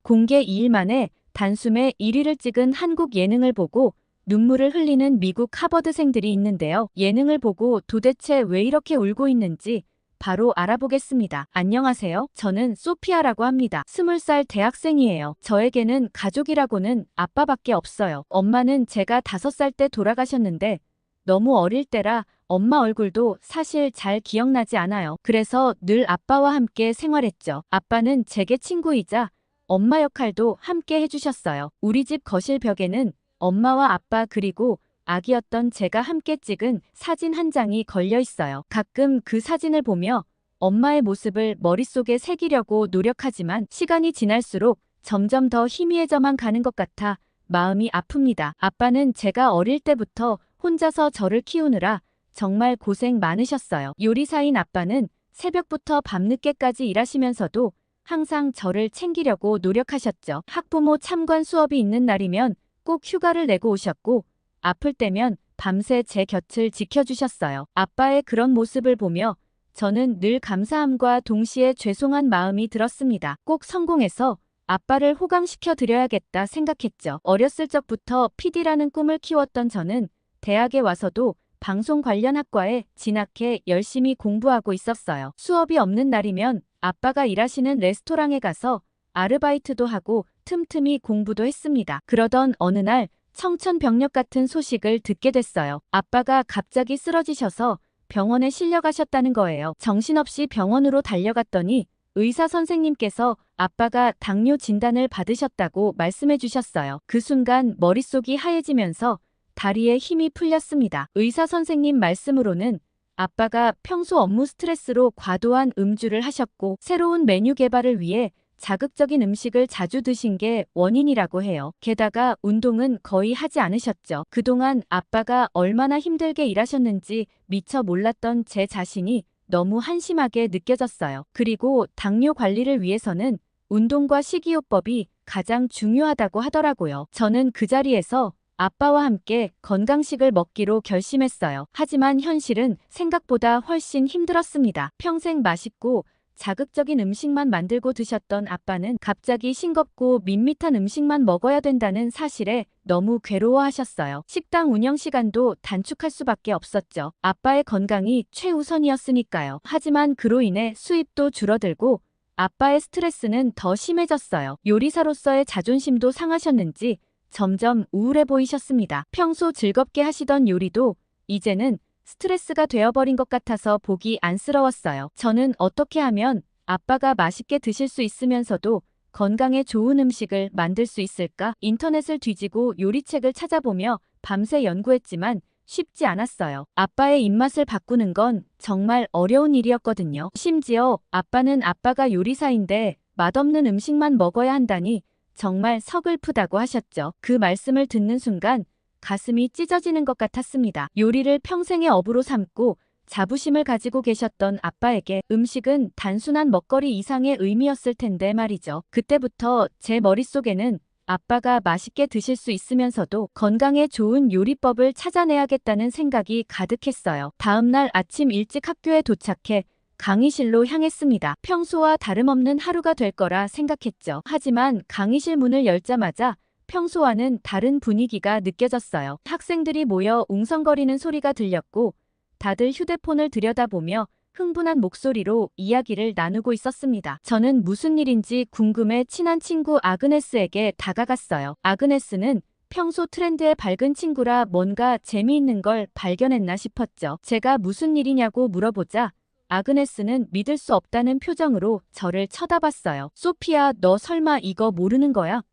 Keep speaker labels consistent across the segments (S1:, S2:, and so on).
S1: 공개 2일 만에 단숨에 1위를 찍은 한국 예능을 보고 눈물을 흘리는 미국 하버드생들이 있는데요. 예능을 보고 도대체 왜 이렇게 울고 있는지 바로 알아보겠습니다. 안녕하세요. 저는 소피아라고 합니다. 20살 대학생이에요. 저에게는 가족이라고는 아빠밖에 없어요. 엄마는 제가 5살 때 돌아가셨는데 너무 어릴 때라 엄마 얼굴도 사실 잘 기억나지 않아요. 그래서 늘 아빠와 함께 생활했죠. 아빠는 제게 친구이자 엄마 역할도 함께 해주셨어요. 우리 집 거실 벽에는 엄마와 아빠 그리고 아기였던 제가 함께 찍은 사진 한 장이 걸려 있어요. 가끔 그 사진을 보며 엄마의 모습을 머릿속에 새기려고 노력하지만 시간이 지날수록 점점 더 희미해져만 가는 것 같아 마음이 아픕니다. 아빠는 제가 어릴 때부터 혼자서 저를 키우느라 정말 고생 많으셨어요. 요리사인 아빠는 새벽부터 밤늦게까지 일하시면서도 항상 저를 챙기려고 노력하셨죠. 학부모 참관 수업이 있는 날이면 꼭 휴가를 내고 오셨고 아플 때면 밤새 제 곁을 지켜주셨어요. 아빠의 그런 모습을 보며 저는 늘 감사함과 동시에 죄송한 마음이 들었습니다. 꼭 성공해서 아빠를 호강시켜 드려야겠다 생각했죠. 어렸을 적부터 PD라는 꿈을 키웠던 저는 대학에 와서도 방송 관련 학과에 진학해 열심히 공부하고 있었어요. 수업이 없는 날이면 아빠가 일하시는 레스토랑에 가서 아르바이트도 하고 틈틈이 공부도 했습니다. 그러던 어느 날 청천벽력 같은 소식을 듣게 됐어요. 아빠가 갑자기 쓰러지셔서 병원에 실려가셨다는 거예요. 정신없이 병원으로 달려갔더니 의사 선생님께서 아빠가 당뇨 진단을 받으셨다고 말씀해 주셨어요. 그 순간 머릿속이 하얘지면서 다리에 힘이 풀렸습니다. 의사 선생님 말씀으로는 아빠가 평소 업무 스트레스로 과도한 음주를 하셨고 새로운 메뉴 개발을 위해 자극적인 음식을 자주 드신 게 원인이라고 해요. 게다가 운동은 거의 하지 않으셨죠. 그동안 아빠가 얼마나 힘들게 일하셨는지 미처 몰랐던 제 자신이 너무 한심하게 느껴졌어요. 그리고 당뇨 관리를 위해서는 운동과 식이요법이 가장 중요하다고 하더라고요. 저는 그 자리에서 아빠와 함께 건강식을 먹기로 결심했어요. 하지만 현실은 생각보다 훨씬 힘들었습니다. 평생 맛있고 자극적인 음식만 만들고 드셨던 아빠는 갑자기 싱겁고 밋밋한 음식만 먹어야 된다는 사실에 너무 괴로워하셨어요. 식당 운영 시간도 단축할 수밖에 없었죠. 아빠의 건강이 최우선이었으니까요. 하지만 그로 인해 수입도 줄어들고 아빠의 스트레스는 더 심해졌어요. 요리사로서의 자존심도 상하셨는지 점점 우울해 보이셨습니다. 평소 즐겁게 하시던 요리도 이제는 스트레스가 되어버린 것 같아서 보기 안쓰러웠어요. 저는 어떻게 하면 아빠가 맛있게 드실 수 있으면서도 건강에 좋은 음식을 만들 수 있을까? 인터넷을 뒤지고 요리책을 찾아보며 밤새 연구했지만 쉽지 않았어요. 아빠의 입맛을 바꾸는 건 정말 어려운 일이었거든요. 심지어 아빠는 아빠가 요리사인데 맛없는 음식만 먹어야 한다니 정말 서글프다고 하셨죠. 그 말씀을 듣는 순간 가슴이 찢어지는 것 같았습니다. 요리를 평생의 업으로 삼고 자부심을 가지고 계셨던 아빠에게 음식은 단순한 먹거리 이상의 의미였을 텐데 말이죠. 그때부터 제 머릿속에는 아빠가 맛있게 드실 수 있으면서도 건강에 좋은 요리법을 찾아내야겠다는 생각이 가득했어요. 다음 날 아침 일찍 학교에 도착해 강의실로 향했습니다. 평소와 다름없는 하루가 될 거라 생각했죠. 하지만 강의실 문을 열자마자 평소와는 다른 분위기가 느껴졌어요. 학생들이 모여 웅성거리는 소리가 들렸고 다들 휴대폰을 들여다보며 흥분한 목소리로 이야기를 나누고 있었습니다. 저는 무슨 일인지 궁금해 친한 친구 아그네스에게 다가갔어요. 아그네스는 평소 트렌드에 밝은 친구라 뭔가 재미있는 걸 발견했나 싶었죠. 제가 무슨 일이냐고 물어보자 아그네스는 믿을 수 없다는 표정으로 저를 쳐다봤어요. 소피아, 너 설마 이거 모르는 거야?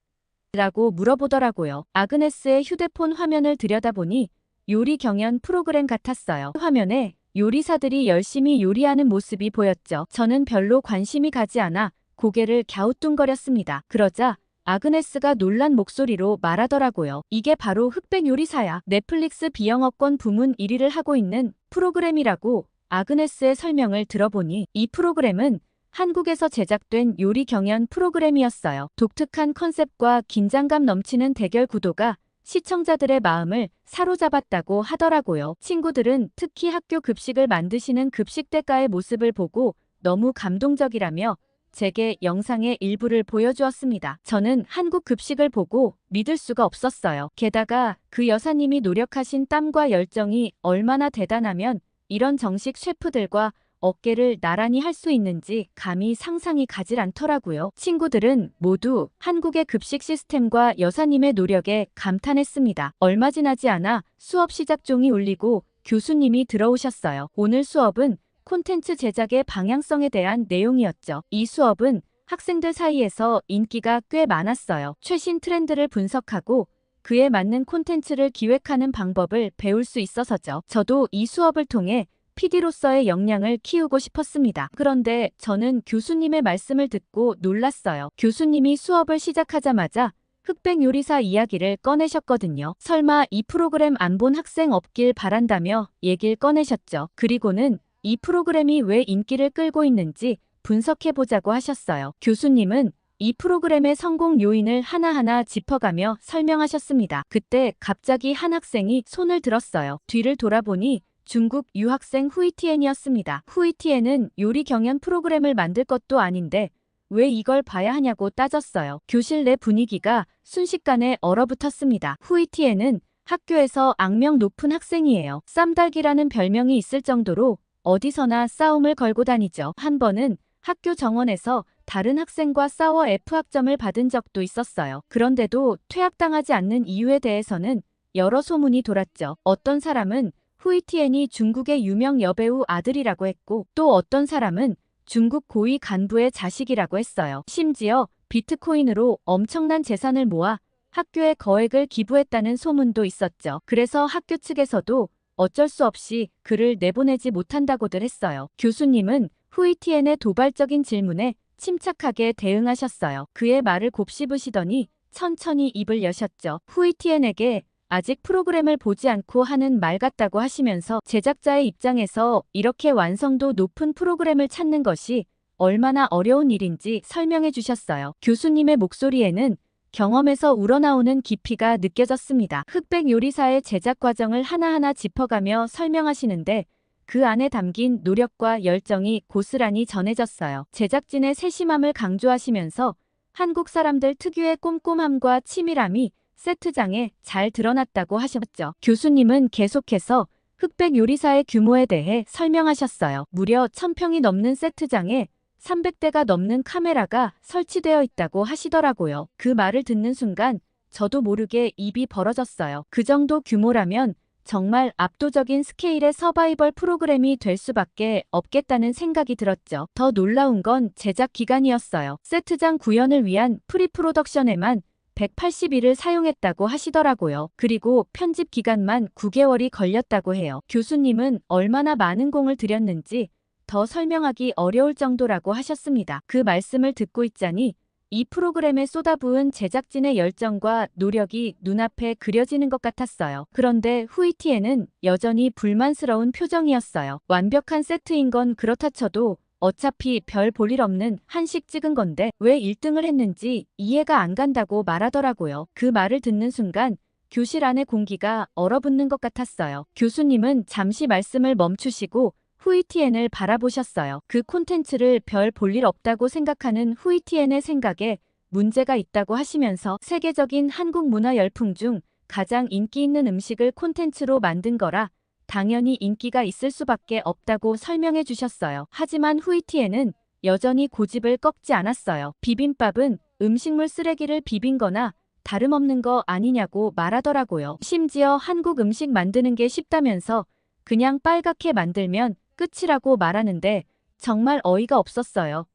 S1: 라고 물어보더라고요. 아그네스의 휴대폰 화면을 들여다보니 요리 경연 프로그램 같았어요. 화면에 요리사들이 열심히 요리하는 모습이 보였죠. 저는 별로 관심이 가지 않아 고개를 갸우뚱거렸습니다. 그러자 아그네스가 놀란 목소리로 말하더라고요. 이게 바로 흑백 요리사야. 넷플릭스 비영어권 부문 1위를 하고 있는 프로그램이라고 아그네스의 설명을 들어보니 이 프로그램은 한국에서 제작된 요리 경연 프로그램이었어요. 독특한 컨셉과 긴장감 넘치는 대결 구도가 시청자들의 마음을 사로잡았다고 하더라고요. 친구들은 특히 학교 급식을 만드시는 급식대가의 모습을 보고 너무 감동적이라며 제게 영상의 일부를 보여주었습니다. 저는 한국 급식을 보고 믿을 수가 없었어요. 게다가 그 여사님이 노력하신 땀과 열정이 얼마나 대단하면 이런 정식 셰프들과 어깨를 나란히 할 수 있는지 감히 상상이 가질 않더라고요. 친구들은 모두 한국의 급식 시스템과 여사님의 노력에 감탄했습니다. 얼마 지나지 않아 수업 시작종이 울리고 교수님이 들어오셨어요. 오늘 수업은 콘텐츠 제작의 방향성에 대한 내용이었죠. 이 수업은 학생들 사이에서 인기가 꽤 많았어요. 최신 트렌드를 분석하고 그에 맞는 콘텐츠를 기획하는 방법을 배울 수 있어서죠. 저도 이 수업을 통해 PD로서의 역량을 키우고 싶었습니다. 그런데 저는 교수님의 말씀을 듣고 놀랐어요. 교수님이 수업을 시작하자마자 흑백 요리사 이야기를 꺼내셨거든요. 설마 이 프로그램 안 본 학생 없길 바란다며 얘기를 꺼내셨죠. 그리고는 이 프로그램이 왜 인기를 끌고 있는지 분석해보자고 하셨어요. 교수님은 이 프로그램의 성공 요인을 하나하나 짚어가며 설명하셨습니다. 그때 갑자기 한 학생이 손을 들었어요. 뒤를 돌아보니 중국 유학생 후이티엔이었습니다. 후이티엔은 요리 경연 프로그램을 만들 것도 아닌데 왜 이걸 봐야 하냐고 따졌어요. 교실 내 분위기가 순식간에 얼어붙었습니다. 후이티엔은 학교에서 악명 높은 학생이에요. 쌈달기라는 별명이 있을 정도로 어디서나 싸움을 걸고 다니죠. 한 번은 학교 정원에서 다른 학생과 싸워 F학점을 받은 적도 있었어요. 그런데도 퇴학당하지 않는 이유에 대해서는 여러 소문이 돌았죠. 어떤 사람은 후이티엔이 중국의 유명 여배우 아들이라고 했고 또 어떤 사람은 중국 고위 간부의 자식이라고 했어요. 심지어 비트코인으로 엄청난 재산을 모아 학교에 거액을 기부했다는 소문도 있었죠. 그래서 학교 측에서도 어쩔 수 없이 그를 내보내지 못한다고들 했어요. 교수님은 후이티엔의 도발적인 질문에 침착하게 대응하셨어요. 그의 말을 곱씹으시더니 천천히 입을 여셨죠. 후이티엔에게 아직 프로그램을 보지 않고 하는 말 같다고 하시면서 제작자의 입장에서 이렇게 완성도 높은 프로그램을 찾는 것이 얼마나 어려운 일인지 설명해 주셨어요. 교수님의 목소리에는 경험에서 우러나오는 깊이가 느껴졌습니다. 흑백 요리사의 제작 과정을 하나하나 짚어가며 설명하시는데 그 안에 담긴 노력과 열정이 고스란히 전해졌어요. 제작진의 세심함을 강조하시면서 한국 사람들 특유의 꼼꼼함과 치밀함이 세트장에 잘 드러났다고 하셨죠. 교수님은 계속해서 흑백 요리사의 규모에 대해 설명하셨어요. 무려 1000평이 넘는 세트장에 300대가 넘는 카메라가 설치되어 있다고 하시더라고요. 그 말을 듣는 순간 저도 모르게 입이 벌어졌어요. 그 정도 규모라면 정말 압도적인 스케일의 서바이벌 프로그램이 될 수밖에 없겠다는 생각이 들었죠. 더 놀라운 건 제작 기간이었어요. 세트장 구현을 위한 프리프로덕션에만 180일을 사용했다고 하시더라고요. 그리고 편집 기간만 9개월이 걸렸다고 해요. 교수님은 얼마나 많은 공을 들였는지 더 설명하기 어려울 정도라고 하셨습니다. 그 말씀을 듣고 있자니 이 프로그램에 쏟아부은 제작진의 열정과 노력이 눈앞에 그려지는 것 같았어요. 그런데 후이티에는 여전히 불만스러운 표정이었어요. 완벽한 세트인 건 그렇다 쳐도 어차피 별 볼 일 없는 한식 찍은 건데 왜 1등을 했는지 이해가 안 간다고 말하더라고요. 그 말을 듣는 순간 교실 안의 공기가 얼어붙는 것 같았어요. 교수님은 잠시 말씀을 멈추시고 후이티엔을 바라보셨어요. 그 콘텐츠를 별 볼 일 없다고 생각하는 후이티엔의 생각에 문제가 있다고 하시면서 세계적인 한국 문화 열풍 중 가장 인기 있는 음식을 콘텐츠로 만든 거라 당연히 인기가 있을 수밖에 없다고 설명해 주셨어요. 하지만 후이티엔은 여전히 고집을 꺾지 않았어요. 비빔밥은 음식물 쓰레기를 비빈 거나 다름없는 거 아니냐고 말하더라고요. 심지어 한국 음식 만드는 게 쉽다면서 그냥 빨갛게 만들면 끝이라고 말하는데 정말 어이가 없었어요.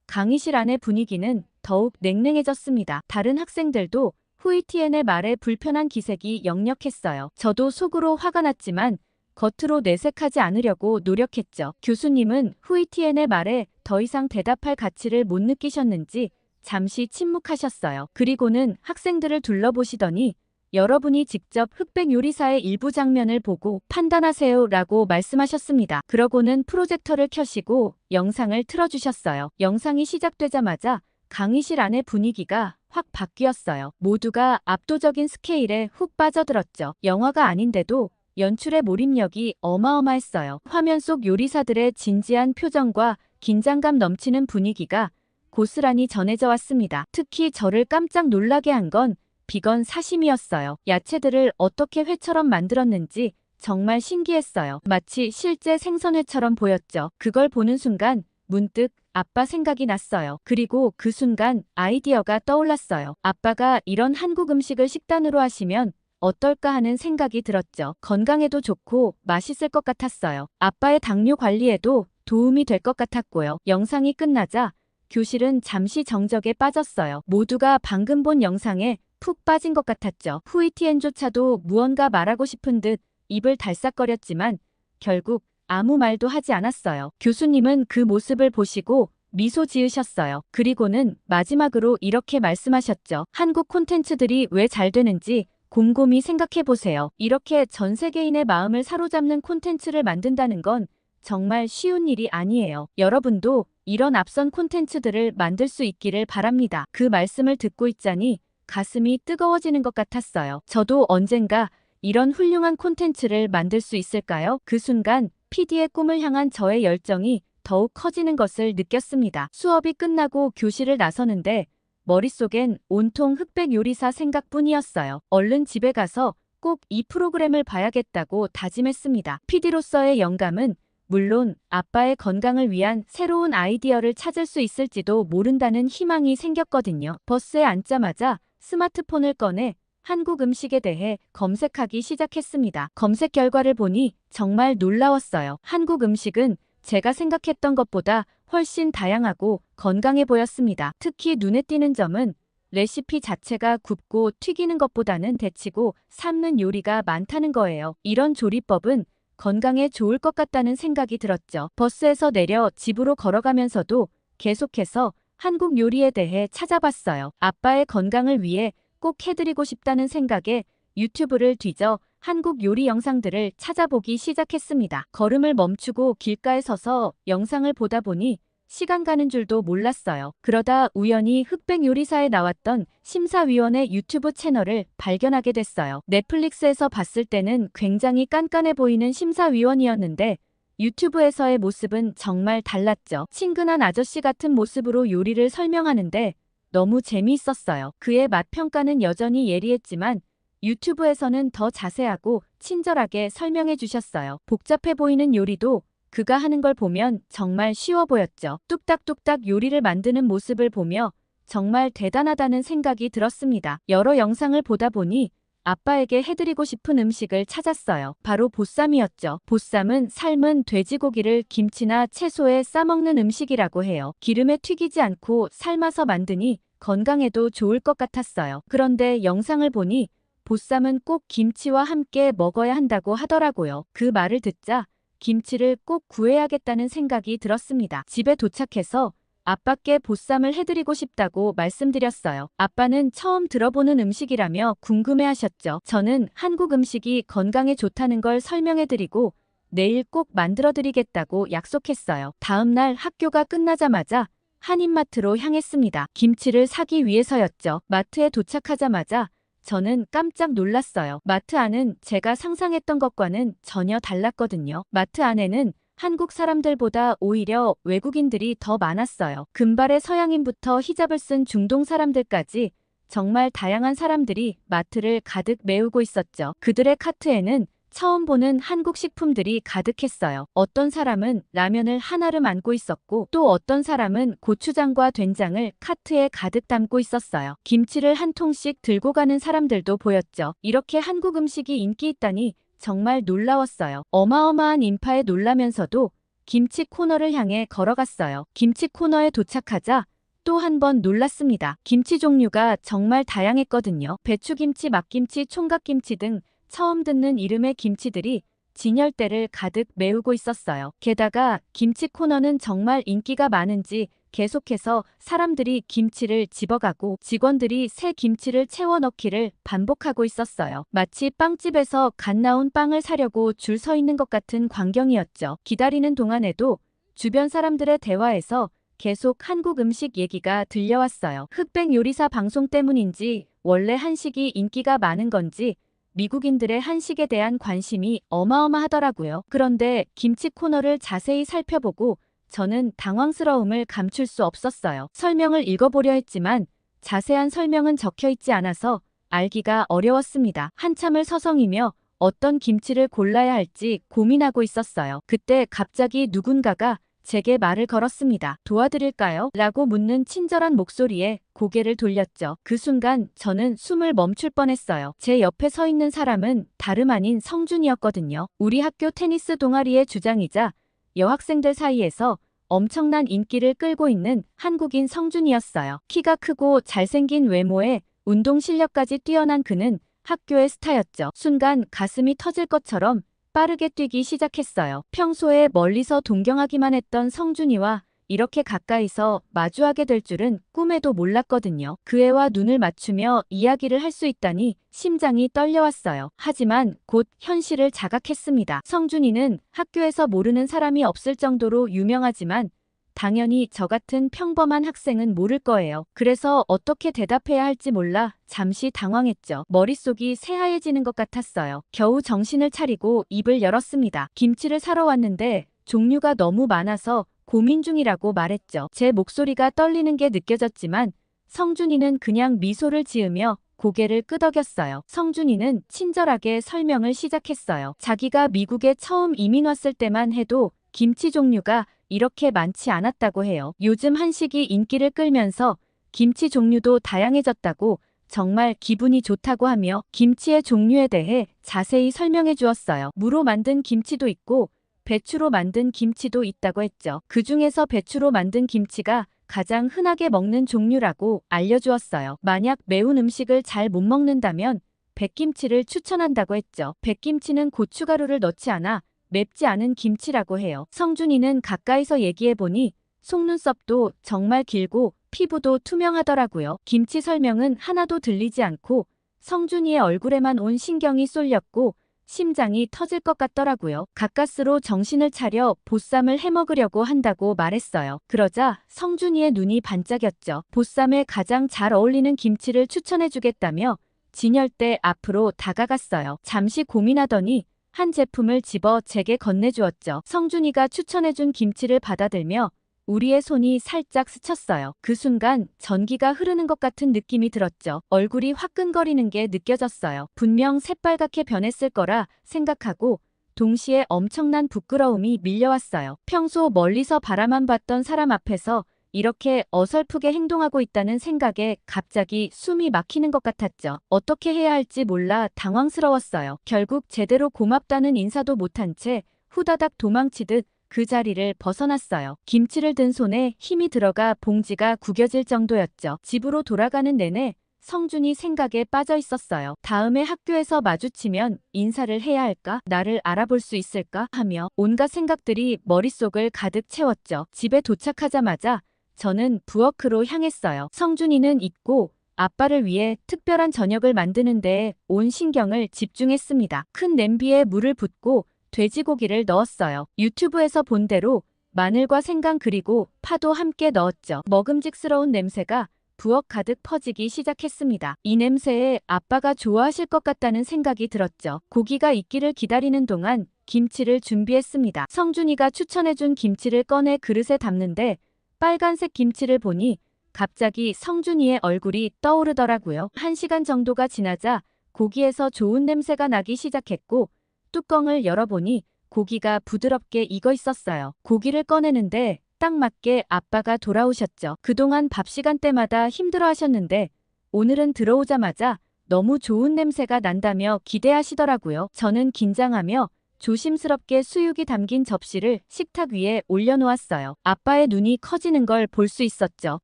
S1: 강의실 안의 분위기는 더욱 냉랭해졌습니다. 다른 학생들도 후이티엔의 말에 불편한 기색이 역력했어요. 저도 속으로 화가 났지만 겉으로 내색하지 않으려고 노력했죠. 교수님은 후이티엔의 말에 더 이상 대답할 가치를 못 느끼셨는지 잠시 침묵하셨어요. 그리고는 학생들을 둘러보시더니 여러분이 직접 흑백 요리사의 일부 장면을 보고 판단하세요 라고 말씀하셨습니다. 그러고는 프로젝터를 켜시고 영상을 틀어주셨어요. 영상이 시작되자마자 강의실 안의 분위기가 확 바뀌었어요. 모두가 압도적인 스케일에 훅 빠져들었죠. 영화가 아닌데도 연출의 몰입력이 어마어마했어요. 화면 속 요리사들의 진지한 표정과 긴장감 넘치는 분위기가 고스란히 전해져 왔습니다. 특히 저를 깜짝 놀라게 한 건 비건 사시미였어요. 야채들을 어떻게 회처럼 만들었는지 정말 신기했어요. 마치 실제 생선회처럼 보였죠. 그걸 보는 순간 문득 아빠 생각이 났어요. 그리고 그 순간 아이디어가 떠올랐어요. 아빠가 이런 한국 음식을 식단으로 하시면 어떨까 하는 생각이 들었죠. 건강에도 좋고 맛있을 것 같았어요. 아빠의 당뇨 관리에도 도움이 될 것 같았고요. 영상이 끝나자 교실은 잠시 정적에 빠졌어요. 모두가 방금 본 영상에 푹 빠진 것 같았죠. 후이티엔조차도 무언가 말하고 싶은 듯 입을 달싹거렸지만 결국 아무 말도 하지 않았어요. 교수님은 그 모습을 보시고 미소 지으셨어요. 그리고는 마지막으로 이렇게 말씀하셨죠. 한국 콘텐츠들이 왜 잘 되는지 곰곰이 생각해 보세요. 이렇게 전 세계인의 마음을 사로잡는 콘텐츠를 만든다는 건 정말 쉬운 일이 아니에요. 여러분도 이런 앞선 콘텐츠들을 만들 수 있기를 바랍니다. 그 말씀을 듣고 있자니 가슴이 뜨거워지는 것 같았어요. 저도 언젠가 이런 훌륭한 콘텐츠를 만들 수 있을까요? 그 순간 PD의 꿈을 향한 저의 열정이 더욱 커지는 것을 느꼈습니다. 수업이 끝나고 교실을 나서는데 머릿속엔 온통 흑백 요리사 생각뿐이었어요. 얼른 집에 가서 꼭 이 프로그램을 봐야겠다고 다짐했습니다. PD로서의 영감은 물론 아빠의 건강을 위한 새로운 아이디어를 찾을 수 있을지도 모른다는 희망이 생겼거든요. 버스에 앉자마자 스마트폰을 꺼내 한국 음식에 대해 검색하기 시작했습니다. 검색 결과를 보니 정말 놀라웠어요. 한국 음식은 제가 생각했던 것보다 훨씬 다양하고 건강해 보였습니다. 특히 눈에 띄는 점은 레시피 자체가 굽고 튀기는 것보다는 데치고 삶는 요리가 많다는 거예요. 이런 조리법은 건강에 좋을 것 같다는 생각이 들었죠. 버스에서 내려 집으로 걸어가면서도 계속해서 한국 요리에 대해 찾아봤어요. 아빠의 건강을 위해 꼭 해드리고 싶다는 생각에 유튜브를 뒤져 한국 요리 영상들을 찾아보기 시작했습니다. 걸음을 멈추고 길가에 서서 영상을 보다 보니 시간 가는 줄도 몰랐어요. 그러다 우연히 흑백 요리사에 나왔던 심사위원의 유튜브 채널을 발견하게 됐어요. 넷플릭스에서 봤을 때는 굉장히 깐깐해 보이는 심사위원이었는데 유튜브에서의 모습은 정말 달랐죠. 친근한 아저씨 같은 모습으로 요리를 설명하는데 너무 재미있었어요. 그의 맛 평가는 여전히 예리했지만 유튜브에서는 더 자세하고 친절하게 설명해 주셨어요. 복잡해 보이는 요리도 그가 하는 걸 보면 정말 쉬워 보였죠. 뚝딱뚝딱 요리를 만드는 모습을 보며 정말 대단하다는 생각이 들었습니다. 여러 영상을 보다 보니 아빠에게 해드리고 싶은 음식을 찾았어요. 바로 보쌈이었죠. 보쌈은 삶은 돼지고기를 김치나 채소에 싸먹는 음식이라고 해요. 기름에 튀기지 않고 삶아서 만드니 건강에도 좋을 것 같았어요. 그런데 영상을 보니 보쌈은 꼭 김치와 함께 먹어야 한다고 하더라고요. 그 말을 듣자 김치를 꼭 구해야겠다는 생각이 들었습니다. 집에 도착해서 아빠께 보쌈을 해드리고 싶다고 말씀드렸어요. 아빠는 처음 들어보는 음식이라며 궁금해하셨죠. 저는 한국 음식이 건강에 좋다는 걸 설명해드리고 내일 꼭 만들어드리겠다고 약속했어요. 다음 날 학교가 끝나자마자 한인마트로 향했습니다. 김치를 사기 위해서였죠. 마트에 도착하자마자 저는 깜짝 놀랐어요. 마트 안은 제가 상상했던 것과는 전혀 달랐거든요. 마트 안에는 한국 사람들보다 오히려 외국인들이 더 많았어요. 금발의 서양인부터 히잡을 쓴 중동 사람들까지 정말 다양한 사람들이 마트를 가득 메우고 있었죠. 그들의 카트에는 처음 보는 한국 식품들이 가득했어요. 어떤 사람은 라면을 한 알음 안고 있었고 또 어떤 사람은 고추장과 된장을 카트에 가득 담고 있었어요. 김치를 한 통씩 들고 가는 사람들도 보였죠. 이렇게 한국 음식이 인기 있다니 정말 놀라웠어요. 어마어마한 인파에 놀라면서도 김치 코너를 향해 걸어갔어요. 김치 코너에 도착하자 또 한 번 놀랐습니다. 김치 종류가 정말 다양했거든요. 배추김치, 막김치, 총각김치 등 처음 듣는 이름의 김치들이 진열대를 가득 메우고 있었어요. 게다가 김치 코너는 정말 인기가 많은지 계속해서 사람들이 김치를 집어가고 직원들이 새 김치를 채워 넣기를 반복하고 있었어요. 마치 빵집에서 갓 나온 빵을 사려고 줄 서 있는 것 같은 광경이었죠. 기다리는 동안에도 주변 사람들의 대화에서 계속 한국 음식 얘기가 들려왔어요. 흑백 요리사 방송 때문인지 원래 한식이 인기가 많은 건지 미국인들의 한식에 대한 관심이 어마어마하더라고요. 그런데 김치 코너를 자세히 살펴보고 저는 당황스러움을 감출 수 없었어요. 설명을 읽어보려 했지만 자세한 설명은 적혀 있지 않아서 알기가 어려웠습니다. 한참을 서성이며 어떤 김치를 골라야 할지 고민하고 있었어요. 그때 갑자기 누군가가 제게 말을 걸었습니다. 도와드릴까요? 라고 묻는 친절한 목소리에 고개를 돌렸죠. 그 순간 저는 숨을 멈출 뻔했어요. 제 옆에 서 있는 사람은 다름 아닌 성준이었거든요. 우리 학교 테니스 동아리의 주장이자 여학생들 사이에서 엄청난 인기를 끌고 있는 한국인 성준이었어요. 키가 크고 잘생긴 외모에 운동 실력까지 뛰어난 그는 학교의 스타였죠. 순간 가슴이 터질 것처럼 빠르게 뛰기 시작했어요. 평소에 멀리서 동경하기만 했던 성준이와 이렇게 가까이서 마주하게 될 줄은 꿈에도 몰랐거든요. 그 애와 눈을 맞추며 이야기를 할 수 있다니 심장이 떨려왔어요. 하지만 곧 현실을 자각했습니다. 성준이는 학교에서 모르는 사람이 없을 정도로 유명하지만 당연히 저 같은 평범한 학생은 모를 거예요. 그래서 어떻게 대답해야 할지 몰라 잠시 당황했죠. 머릿속이 새하얘지는 것 같았어요. 겨우 정신을 차리고 입을 열었습니다. 김치를 사러 왔는데 종류가 너무 많아서 고민 중이라고 말했죠. 제 목소리가 떨리는 게 느껴졌지만 성준이는 그냥 미소를 지으며 고개를 끄덕였어요. 성준이는 친절하게 설명을 시작했어요. 자기가 미국에 처음 이민 왔을 때만 해도 김치 종류가 이렇게 많지 않았다고 해요. 요즘 한식이 인기를 끌면서 김치 종류도 다양해졌다고 정말 기분이 좋다고 하며 김치의 종류에 대해 자세히 설명해 주었어요. 무로 만든 김치도 있고 배추로 만든 김치도 있다고 했죠. 그 중에서 배추로 만든 김치가 가장 흔하게 먹는 종류라고 알려주었어요. 만약 매운 음식을 잘 못 먹는다면 백김치를 추천한다고 했죠. 백김치는 고춧가루를 넣지 않아 맵지 않은 김치라고 해요. 성준이는 가까이서 얘기해보니 속눈썹도 정말 길고 피부도 투명하더라고요. 김치 설명은 하나도 들리지 않고 성준이의 얼굴에만 온 신경이 쏠렸고 심장이 터질 것 같더라고요. 가까스로 정신을 차려 보쌈을 해먹으려고 한다고 말했어요. 그러자 성준이의 눈이 반짝였죠. 보쌈에 가장 잘 어울리는 김치를 추천해주겠다며 진열대 앞으로 다가갔어요. 잠시 고민하더니 한 제품을 집어 제게 건네주었죠. 성준이가 추천해준 김치를 받아들며 우리의 손이 살짝 스쳤어요. 그 순간 전기가 흐르는 것 같은 느낌이 들었죠. 얼굴이 화끈거리는 게 느껴졌어요. 분명 새빨갛게 변했을 거라 생각하고 동시에 엄청난 부끄러움이 밀려왔어요. 평소 멀리서 바라만 봤던 사람 앞에서 이렇게 어설프게 행동하고 있다는 생각에 갑자기 숨이 막히는 것 같았죠. 어떻게 해야 할지 몰라 당황스러웠어요. 결국 제대로 고맙다는 인사도 못한 채 후다닥 도망치듯 그 자리를 벗어났어요. 김치를 든 손에 힘이 들어가 봉지가 구겨질 정도였죠. 집으로 돌아가는 내내 성준이 생각에 빠져 있었어요. 다음에 학교에서 마주치면 인사를 해야 할까? 나를 알아볼 수 있을까? 하며 온갖 생각들이 머릿속을 가득 채웠죠. 집에 도착하자마자 저는 부엌으로 향했어요. 성준이는 잊고 아빠를 위해 특별한 저녁을 만드는 데에 온 신경을 집중했습니다. 큰 냄비에 물을 붓고 돼지고기를 넣었어요. 유튜브에서 본 대로 마늘과 생강 그리고 파도 함께 넣었죠. 먹음직스러운 냄새가 부엌 가득 퍼지기 시작했습니다. 이 냄새에 아빠가 좋아하실 것 같다는 생각이 들었죠. 고기가 익기를 기다리는 동안 김치를 준비했습니다. 성준이가 추천해준 김치를 꺼내 그릇에 담는데 빨간색 김치를 보니 갑자기 성준이의 얼굴이 떠오르더라고요. 1시간 정도가 지나자 고기에서 좋은 냄새가 나기 시작했고 뚜껑을 열어보니 고기가 부드럽게 익어 있었어요. 고기를 꺼내는데 딱 맞게 아빠가 돌아오셨죠. 그동안 밥 시간 때마다 힘들어 하셨는데 오늘은 들어오자마자 너무 좋은 냄새가 난다며 기대하시더라고요. 저는 긴장하며 조심스럽게 수육이 담긴 접시를 식탁 위에 올려놓았어요. 아빠의 눈이 커지는 걸 볼 수 있었죠.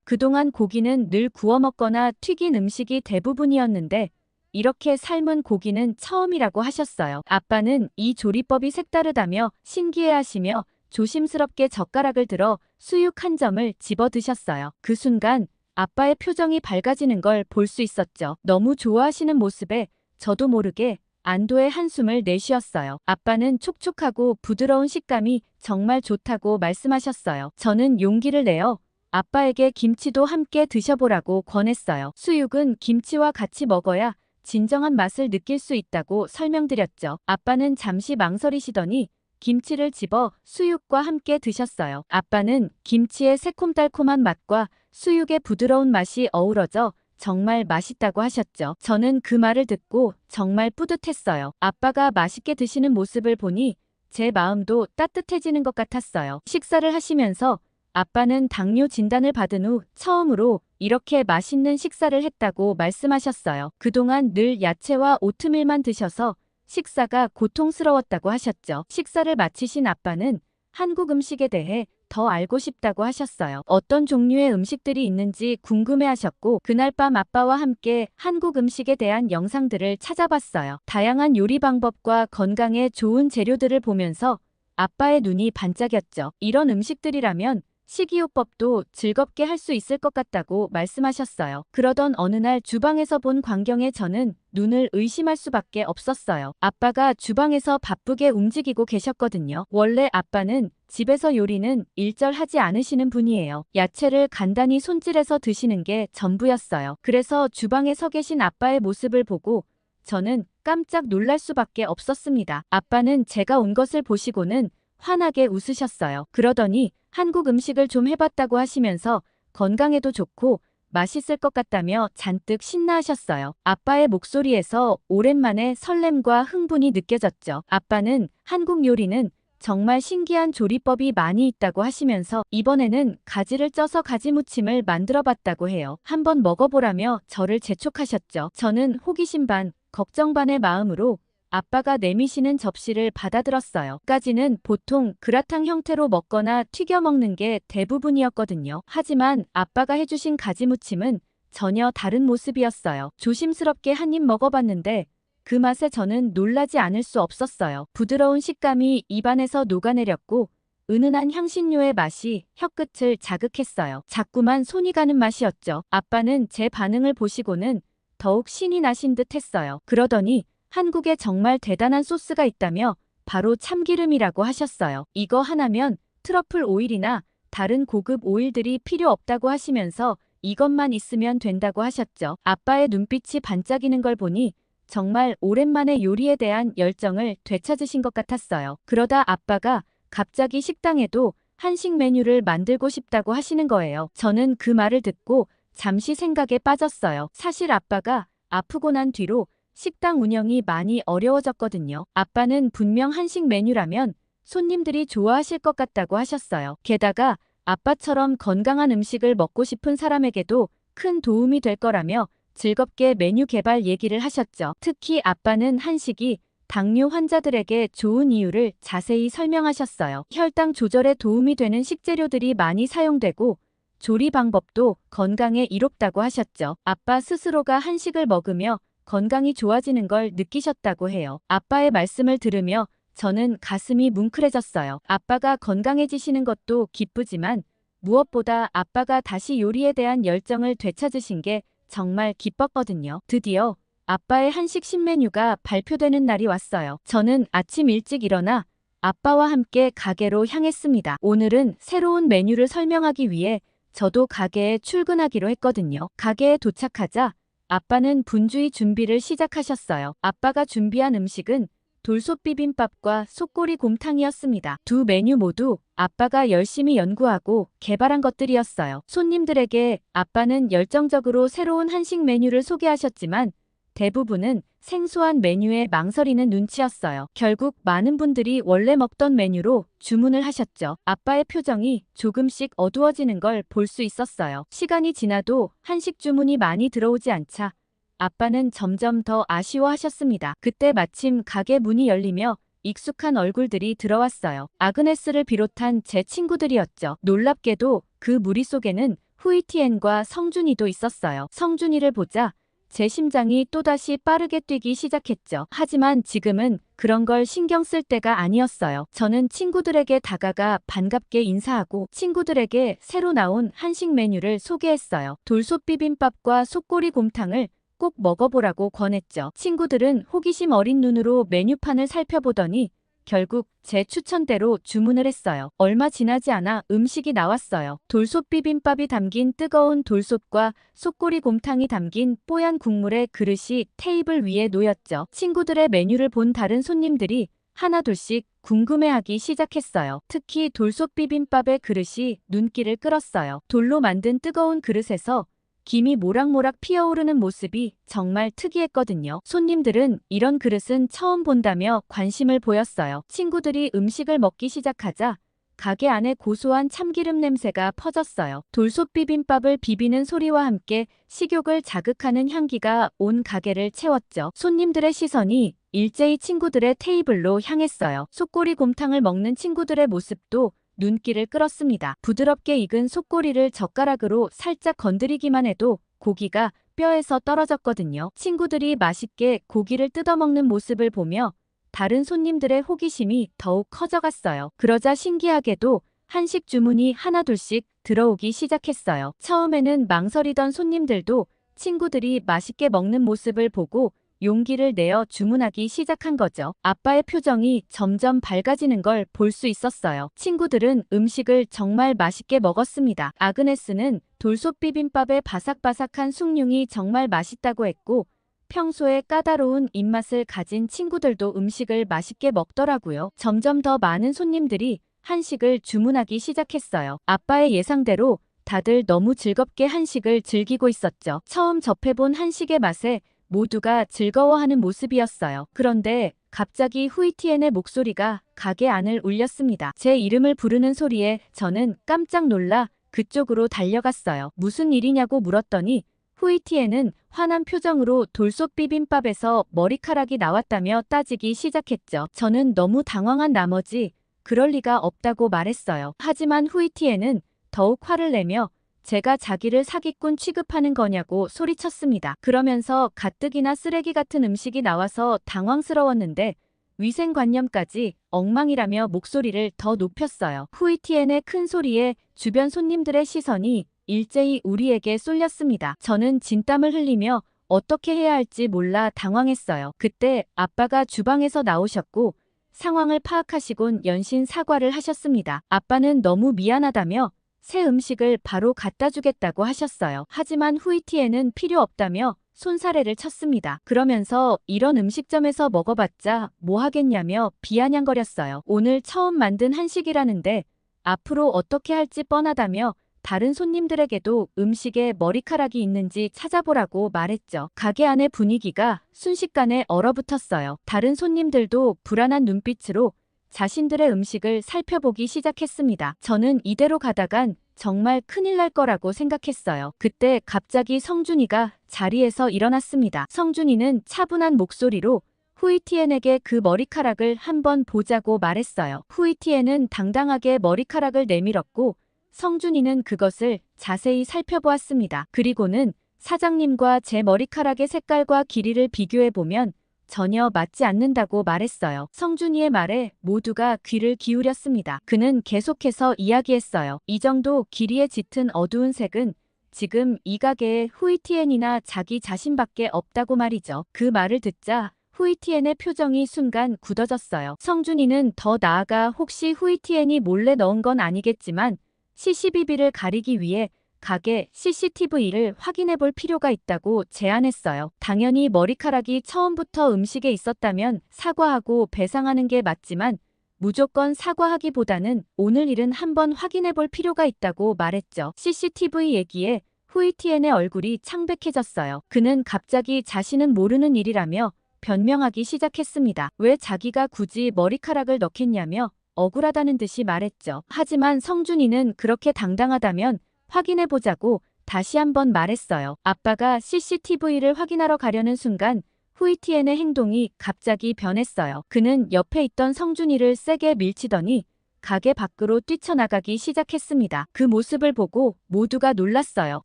S1: 그동안 고기는 늘 구워 먹거나 튀긴 음식이 대부분이었는데 이렇게 삶은 고기는 처음이라고 하셨어요. 아빠는 이 조리법이 색다르다며 신기해하시며 조심스럽게 젓가락을 들어 수육 한 점을 집어 드셨어요. 그 순간 아빠의 표정이 밝아지는 걸 볼 수 있었죠. 너무 좋아하시는 모습에 저도 모르게 안도의 한숨을 내쉬었어요. 아빠는 촉촉하고 부드러운 식감이 정말 좋다고 말씀하셨어요. 저는 용기를 내어 아빠에게 김치도 함께 드셔보라고 권했어요. 수육은 김치와 같이 먹어야 진정한 맛을 느낄 수 있다고 설명드렸죠. 아빠는 잠시 망설이시더니 김치를 집어 수육과 함께 드셨어요. 아빠는 김치의 새콤달콤한 맛과 수육의 부드러운 맛이 어우러져 정말 맛있다고 하셨죠. 저는 그 말을 듣고 정말 뿌듯했어요. 아빠가 맛있게 드시는 모습을 보니 제 마음도 따뜻해지는 것 같았어요. 식사를 하시면서 아빠는 당뇨 진단을 받은 후 처음으로 이렇게 맛있는 식사를 했다고 말씀하셨어요. 그동안 늘 야채와 오트밀만 드셔서 식사가 고통스러웠다고 하셨죠. 식사를 마치신 아빠는 한국 음식에 대해 더 알고 싶다고 하셨어요. 어떤 종류의 음식들이 있는지 궁금해하셨고 그날 밤 아빠와 함께 한국 음식에 대한 영상들을 찾아봤어요. 다양한 요리 방법과 건강에 좋은 재료들을 보면서 아빠의 눈이 반짝였죠. 이런 음식들이라면 식이요법도 즐겁게 할 수 있을 것 같다고 말씀하셨어요. 그러던 어느 날 주방에서 본 광경에 저는 눈을 의심할 수밖에 없었어요. 아빠가 주방에서 바쁘게 움직이고 계셨거든요. 원래 아빠는 집에서 요리는 일절하지 않으시는 분이에요. 야채를 간단히 손질해서 드시는 게 전부였어요. 그래서 주방에 서 계신 아빠의 모습을 보고 저는 깜짝 놀랄 수밖에 없었습니다. 아빠는 제가 온 것을 보시고는 환하게 웃으셨어요. 그러더니 한국 음식을 좀 해봤다고 하시면서 건강에도 좋고 맛있을 것 같다며 잔뜩 신나하셨어요. 아빠의 목소리에서 오랜만에 설렘과 흥분이 느껴졌죠. 아빠는 한국 요리는 정말 신기한 조리법이 많이 있다고 하시면서 이번에는 가지를 쪄서 가지무침을 만들어 봤다고 해요. 한번 먹어보라며 저를 재촉하셨죠. 저는 호기심 반, 걱정 반의 마음으로 아빠가 내미시는 접시를 받아들었어요. 까지는 보통 그라탕 형태로 먹거나 튀겨 먹는 게 대부분이었거든요. 하지만 아빠가 해주신 가지무침은 전혀 다른 모습이었어요. 조심스럽게 한 입 먹어봤는데 그 맛에 저는 놀라지 않을 수 없었어요. 부드러운 식감이 입안에서 녹아내렸고 은은한 향신료의 맛이 혀끝을 자극했어요. 자꾸만 손이 가는 맛이었죠. 아빠는 제 반응을 보시고는 더욱 신이 나신 듯 했어요. 그러더니 한국에 정말 대단한 소스가 있다며 바로 참기름이라고 하셨어요. 이거 하나면 트러플 오일이나 다른 고급 오일들이 필요 없다고 하시면서 이것만 있으면 된다고 하셨죠. 아빠의 눈빛이 반짝이는 걸 보니 정말 오랜만에 요리에 대한 열정을 되찾으신 것 같았어요. 그러다 아빠가 갑자기 식당에도 한식 메뉴를 만들고 싶다고 하시는 거예요. 저는 그 말을 듣고 잠시 생각에 빠졌어요. 사실 아빠가 아프고 난 뒤로 식당 운영이 많이 어려워졌거든요. 아빠는 분명 한식 메뉴라면 손님들이 좋아하실 것 같다고 하셨어요. 게다가 아빠처럼 건강한 음식을 먹고 싶은 사람에게도 큰 도움이 될 거라며 즐겁게 메뉴 개발 얘기를 하셨죠. 특히 아빠는 한식이 당뇨 환자들에게 좋은 이유를 자세히 설명하셨어요. 혈당 조절에 도움이 되는 식재료들이 많이 사용되고 조리 방법도 건강에 이롭다고 하셨죠. 아빠 스스로가 한식을 먹으며 건강이 좋아지는 걸 느끼셨다고 해요. 아빠의 말씀을 들으며 저는 가슴이 뭉클해졌어요. 아빠가 건강해지시는 것도 기쁘지만 무엇보다 아빠가 다시 요리에 대한 열정을 되찾으신 게 정말 기뻤거든요. 드디어 아빠의 한식 신메뉴가 발표되는 날이 왔어요. 저는 아침 일찍 일어나 아빠와 함께 가게로 향했습니다. 오늘은 새로운 메뉴를 설명하기 위해 저도 가게에 출근하기로 했거든요. 가게에 도착하자 아빠는 분주히 준비를 시작하셨어요. 아빠가 준비한 음식은 돌솥 비빔밥과 속꼬리 곰탕이었습니다. 두 메뉴 모두 아빠가 열심히 연구하고 개발한 것들이었어요. 손님들에게 아빠는 열정적으로 새로운 한식 메뉴를 소개하셨지만 대부분은 생소한 메뉴에 망설이는 눈치였어요. 결국 많은 분들이 원래 먹던 메뉴로 주문을 하셨죠. 아빠의 표정이 조금씩 어두워지는 걸 볼 수 있었어요. 시간이 지나도 한식 주문이 많이 들어오지 않자 아빠는 점점 더 아쉬워하셨습니다. 그때 마침 가게 문이 열리며 익숙한 얼굴들이 들어왔어요. 아그네스를 비롯한 제 친구들이었죠. 놀랍게도 그 무리 속에는 후이티엔과 성준이도 있었어요. 성준이를 보자 제 심장이 또다시 빠르게 뛰기 시작했죠. 하지만 지금은 그런 걸 신경 쓸 때가 아니었어요. 저는 친구들에게 다가가 반갑게 인사하고 친구들에게 새로 나온 한식 메뉴를 소개했어요. 돌솥 비빔밥과 속꼬리 곰탕을 꼭 먹어보라고 권했죠. 친구들은 호기심 어린 눈으로 메뉴판을 살펴보더니 결국 제 추천대로 주문을 했어요. 얼마 지나지 않아 음식이 나왔어요. 돌솥 비빔밥이 담긴 뜨거운 돌솥과 속꼬리 곰탕이 담긴 뽀얀 국물의 그릇이 테이블 위에 놓였죠. 친구들의 메뉴를 본 다른 손님들이 하나둘씩 궁금해하기 시작했어요. 특히 돌솥 비빔밥의 그릇이 눈길을 끌었어요. 돌로 만든 뜨거운 그릇에서 김이 모락모락 피어오르는 모습이 정말 특이했거든요. 손님들은 이런 그릇은 처음 본다며 관심을 보였어요. 친구들이 음식을 먹기 시작하자 가게 안에 고소한 참기름 냄새가 퍼졌어요. 돌솥 비빔밥을 비비는 소리와 함께 식욕을 자극하는 향기가 온 가게를 채웠죠. 손님들의 시선이 일제히 친구들의 테이블로 향했어요. 속꼬리 곰탕을 먹는 친구들의 모습도 눈길을 끌었습니다. 부드럽게 익은 속꼬리를 젓가락으로 살짝 건드리기만 해도 고기가 뼈에서 떨어졌거든요. 친구들이 맛있게 고기를 뜯어먹는 모습을 보며 다른 손님들의 호기심이 더욱 커져갔어요. 그러자 신기하게도 한식 주문이 하나둘씩 들어오기 시작했어요. 처음에는 망설이던 손님들도 친구들이 맛있게 먹는 모습을 보고 용기를 내어 주문하기 시작한 거죠. 아빠의 표정이 점점 밝아지는 걸 볼 수 있었어요. 친구들은 음식을 정말 맛있게 먹었습니다. 아그네스는 돌솥 비빔밥의 바삭바삭한 숭늉이 정말 맛있다고 했고, 평소에 까다로운 입맛을 가진 친구들도 음식을 맛있게 먹더라고요. 점점 더 많은 손님들이 한식을 주문하기 시작했어요. 아빠의 예상대로 다들 너무 즐겁게 한식을 즐기고 있었죠. 처음 접해본 한식의 맛에 모두가 즐거워하는 모습이었어요. 그런데 갑자기 후이티엔의 목소리가 가게 안을 울렸습니다. 제 이름을 부르는 소리에 저는 깜짝 놀라 그쪽으로 달려갔어요. 무슨 일이냐고 물었더니 후이티엔은 화난 표정으로 돌솥 비빔밥에서 머리카락이 나왔다며 따지기 시작했죠. 저는 너무 당황한 나머지 그럴 리가 없다고 말했어요. 하지만 후이티엔은 더욱 화를 내며 제가 자기를 사기꾼 취급하는 거냐고 소리쳤습니다. 그러면서 가뜩이나 쓰레기 같은 음식이 나와서 당황스러웠는데 위생관념까지 엉망이라며 목소리를 더 높였어요. 후이티엔의 큰 소리에 주변 손님들의 시선이 일제히 우리에게 쏠렸습니다. 저는 진땀을 흘리며 어떻게 해야 할지 몰라 당황했어요. 그때 아빠가 주방에서 나오셨고 상황을 파악하시곤 연신 사과를 하셨습니다. 아빠는 너무 미안하다며 새 음식을 바로 갖다 주겠다고 하셨어요. 하지만 후이티엔은 필요 없다며 손사래를 쳤습니다. 그러면서 이런 음식점에서 먹어봤자 뭐 하겠냐며 비아냥거렸어요. 오늘 처음 만든 한식이라는데 앞으로 어떻게 할지 뻔하다며 다른 손님들에게도 음식에 머리카락이 있는지 찾아보라고 말했죠. 가게 안의 분위기가 순식간에 얼어붙었어요. 다른 손님들도 불안한 눈빛으로 자신들의 음식을 살펴보기 시작했습니다. 저는 이대로 가다간 정말 큰일 날 거라고 생각했어요. 그때 갑자기 성준이가 자리에서 일어났습니다. 성준이는 차분한 목소리로 후이티엔에게 그 머리카락을 한번 보자고 말했어요. 후이티엔은 당당하게 머리카락을 내밀었고 성준이는 그것을 자세히 살펴보았습니다. 그리고는 사장님과 제 머리카락의 색깔과 길이를 비교해보면 전혀 맞지 않는다고 말했어요. 성준이의 말에 모두가 귀를 기울였습니다. 그는 계속해서 이야기했어요. 이 정도 길이의 짙은 어두운 색은 지금 이 가게에 후이티엔이나 자기 자신밖에 없다고 말이죠. 그 말을 듣자 후이티엔의 표정이 순간 굳어졌어요. 성준이는 더 나아가 혹시 후이티엔이 몰래 넣은 건 아니겠지만 CCTV를 가리기 위해 가게 CCTV를 확인해 볼 필요가 있다고 제안했어요. 당연히 머리카락이 처음부터 음식에 있었다면 사과하고 배상하는 게 맞지만 무조건 사과하기보다는 오늘 일은 한번 확인해 볼 필요가 있다고 말했죠. CCTV 얘기에 후이티엔의 얼굴이 창백해졌어요. 그는 갑자기 자신은 모르는 일이라며 변명하기 시작했습니다. 왜 자기가 굳이 머리카락을 넣겠냐며 억울하다는 듯이 말했죠. 하지만 성준이는 그렇게 당당하다면 확인해보자고 다시 한번 말했어요. 아빠가 CCTV를 확인하러 가려는 순간 후이티엔의 행동이 갑자기 변했어요. 그는 옆에 있던 성준이를 세게 밀치더니 가게 밖으로 뛰쳐나가기 시작했습니다. 그 모습을 보고 모두가 놀랐어요.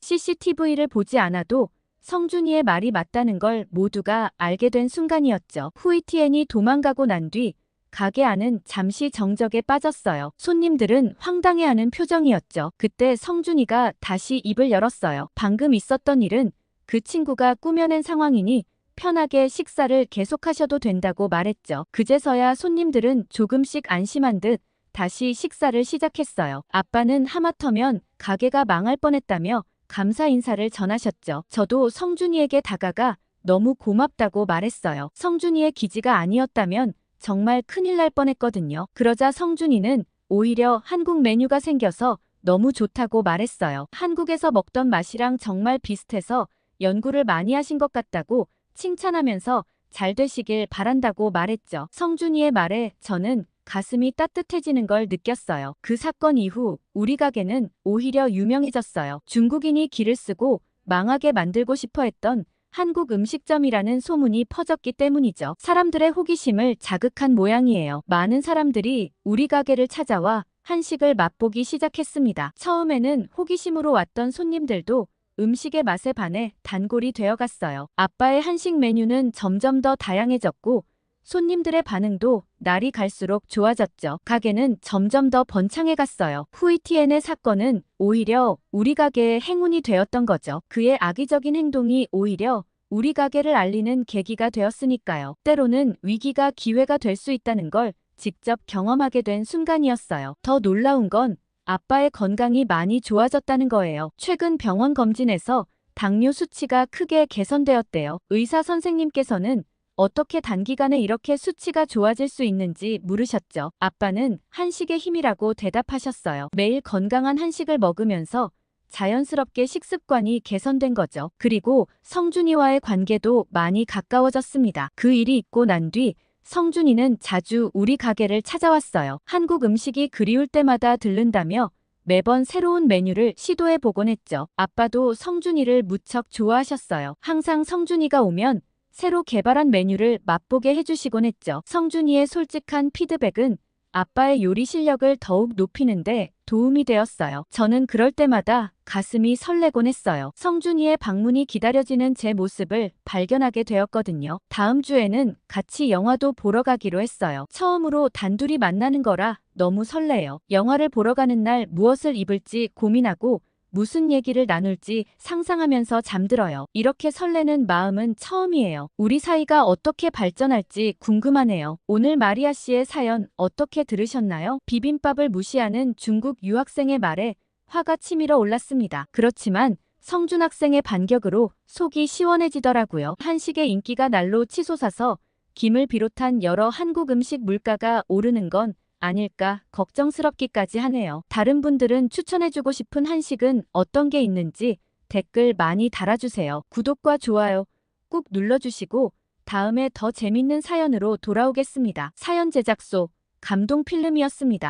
S1: CCTV를 보지 않아도 성준이의 말이 맞다는 걸 모두가 알게 된 순간이었죠. 후이티엔이 도망가고 난 뒤 가게 안은 잠시 정적에 빠졌어요. 손님들은 황당해하는 표정이었죠. 그때 성준이가 다시 입을 열었어요. 방금 있었던 일은 그 친구가 꾸며낸 상황이니 편하게 식사를 계속하셔도 된다고 말했죠. 그제서야 손님들은 조금씩 안심한 듯 다시 식사를 시작했어요. 아빠는 하마터면 가게가 망할 뻔했다며 감사 인사를 전하셨죠. 저도 성준이에게 다가가 너무 고맙다고 말했어요. 성준이의 기지가 아니었다면 정말 큰일 날 뻔했거든요. 그러자 성준이는 오히려 한국 메뉴가 생겨서 너무 좋다고 말했어요. 한국에서 먹던 맛이랑 정말 비슷해서 연구를 많이 하신 것 같다고 칭찬하면서 잘 되시길 바란다고 말했죠. 성준이의 말에 저는 가슴이 따뜻해지는 걸 느꼈어요. 그 사건 이후 우리 가게는 오히려 유명해졌어요. 중국인이 기를 쓰고 망하게 만들고 싶어 했던 한국 음식점이라는 소문이 퍼졌기 때문이죠. 사람들의 호기심을 자극한 모양이에요. 많은 사람들이 우리 가게를 찾아와 한식을 맛보기 시작했습니다. 처음에는 호기심으로 왔던 손님들도 음식의 맛에 반해 단골이 되어갔어요. 아빠의 한식 메뉴는 점점 더 다양해졌고 손님들의 반응도 날이 갈수록 좋아졌죠. 가게는 점점 더 번창해갔어요. 후이티엔의 사건은 오히려 우리 가게의 행운이 되었던 거죠. 그의 악의적인 행동이 오히려 우리 가게를 알리는 계기가 되었으니까요. 때로는 위기가 기회가 될 수 있다는 걸 직접 경험하게 된 순간이었어요. 더 놀라운 건 아빠의 건강이 많이 좋아졌다는 거예요. 최근 병원 검진에서 당뇨 수치가 크게 개선되었대요. 의사 선생님께서는 어떻게 단기간에 이렇게 수치가 좋아질 수 있는지 물으셨죠. 아빠는 한식의 힘이라고 대답하셨어요. 매일 건강한 한식을 먹으면서 자연스럽게 식습관이 개선된 거죠. 그리고 성준이와의 관계도 많이 가까워졌습니다. 그 일이 있고 난 뒤 성준이는 자주 우리 가게를 찾아왔어요. 한국 음식이 그리울 때마다 들른다며 매번 새로운 메뉴를 시도해 보곤 했죠. 아빠도 성준이를 무척 좋아하셨어요. 항상 성준이가 오면 새로 개발한 메뉴를 맛보게 해주시곤 했죠. 성준이의 솔직한 피드백은 아빠의 요리 실력을 더욱 높이는데 도움이 되었어요. 저는 그럴 때마다 가슴이 설레곤 했어요. 성준이의 방문이 기다려지는 제 모습을 발견하게 되었거든요. 다음 주에는 같이 영화도 보러 가기로 했어요. 처음으로 단둘이 만나는 거라 너무 설레요. 영화를 보러 가는 날 무엇을 입을지 고민하고 무슨 얘기를 나눌지 상상하면서 잠들어요. 이렇게 설레는 마음은 처음이에요. 우리 사이가 어떻게 발전할지 궁금하네요. 오늘 마리아 씨의 사연 어떻게 들으셨나요? 비빔밥을 무시하는 중국 유학생의 말에 화가 치밀어 올랐습니다. 그렇지만 성준 학생의 반격으로 속이 시원해지더라고요. 한식의 인기가 날로 치솟아서 김을 비롯한 여러 한국 음식 물가가 오르는 건 아닐까 걱정스럽기까지 하네요. 다른 분들은 추천해주고 싶은 한식은 어떤 게 있는지 댓글 많이 달아주세요. 구독과 좋아요 꾹 눌러주시고 다음에 더 재밌는 사연으로 돌아오겠습니다. 사연 제작소 감동필름이었습니다.